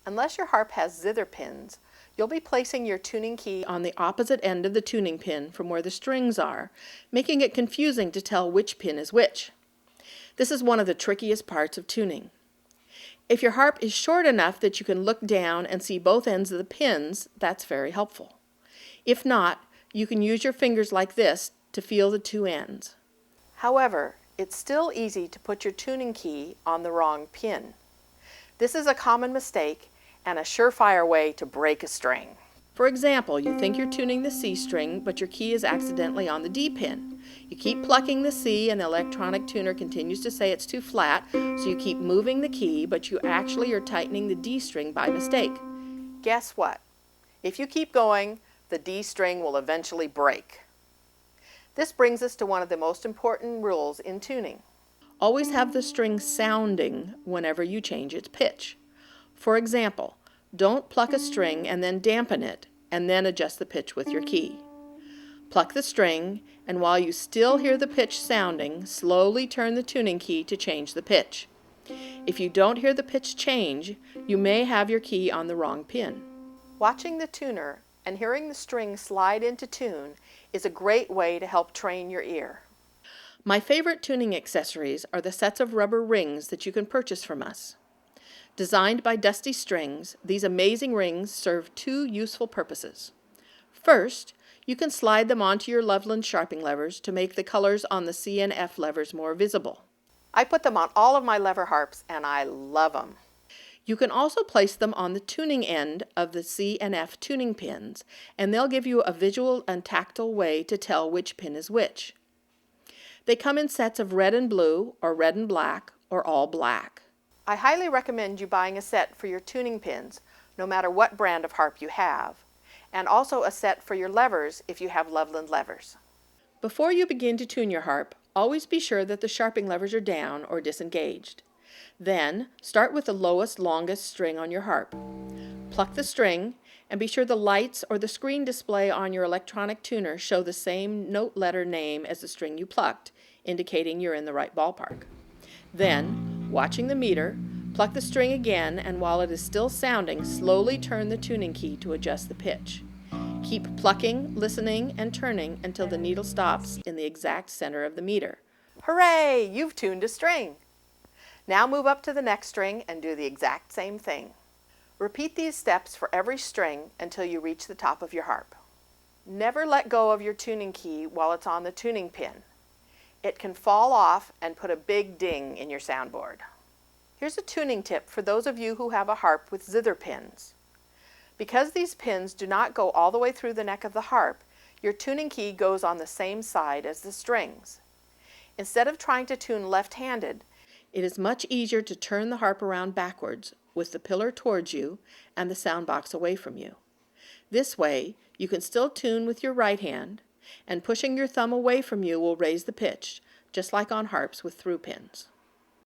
Unless your harp has zither pins, you'll be placing your tuning key on the opposite end of the tuning pin from where the strings are, making it confusing to tell which pin is which. This is one of the trickiest parts of tuning. If your harp is short enough that you can look down and see both ends of the pins, that's very helpful. If not, you can use your fingers like this to feel the two ends. However, it's still easy to put your tuning key on the wrong pin. This is a common mistake and a surefire way to break a string. For example, you think you're tuning the C string, but your key is accidentally on the D pin. You keep plucking the C and the electronic tuner continues to say it's too flat, so you keep moving the key, but you actually are tightening the D string by mistake. Guess what? If you keep going, the D string will eventually break. This brings us to one of the most important rules in tuning. Always have the string sounding whenever you change its pitch. For example, don't pluck a string and then dampen it and then adjust the pitch with your key. Pluck the string, and while you still hear the pitch sounding, slowly turn the tuning key to change the pitch. If you don't hear the pitch change, you may have your key on the wrong pin. Watching the tuner and hearing the string slide into tune is a great way to help train your ear. My favorite tuning accessories are the sets of rubber rings that you can purchase from us. Designed by Dusty Strings, these amazing rings serve two useful purposes. First, you can slide them onto your Loveland sharping levers to make the colors on the C and F levers more visible. I put them on all of my lever harps and I love them. You can also place them on the tuning end of the C and F tuning pins, and they'll give you a visual and tactile way to tell which pin is which. They come in sets of red and blue, or red and black, or all black. I highly recommend you buying a set for your tuning pins, no matter what brand of harp you have, and also a set for your levers if you have Loveland levers. Before you begin to tune your harp, always be sure that the sharping levers are down or disengaged. Then, start with the lowest, longest string on your harp. Pluck the string, and be sure the lights or the screen display on your electronic tuner show the same note letter name as the string you plucked, indicating you're in the right ballpark. Then, watching the meter, pluck the string again, and while it is still sounding, slowly turn the tuning key to adjust the pitch. Keep plucking, listening, and turning until the needle stops in the exact center of the meter. Hooray! You've tuned a string! Now move up to the next string and do the exact same thing. Repeat these steps for every string until you reach the top of your harp. Never let go of your tuning key while it's on the tuning pin. It can fall off and put a big ding in your soundboard. Here's a tuning tip for those of you who have a harp with zither pins. Because these pins do not go all the way through the neck of the harp, your tuning key goes on the same side as the strings. Instead of trying to tune left-handed, it is much easier to turn the harp around backwards with the pillar towards you and the sound box away from you. This way, you can still tune with your right hand, and pushing your thumb away from you will raise the pitch, just like on harps with through pins.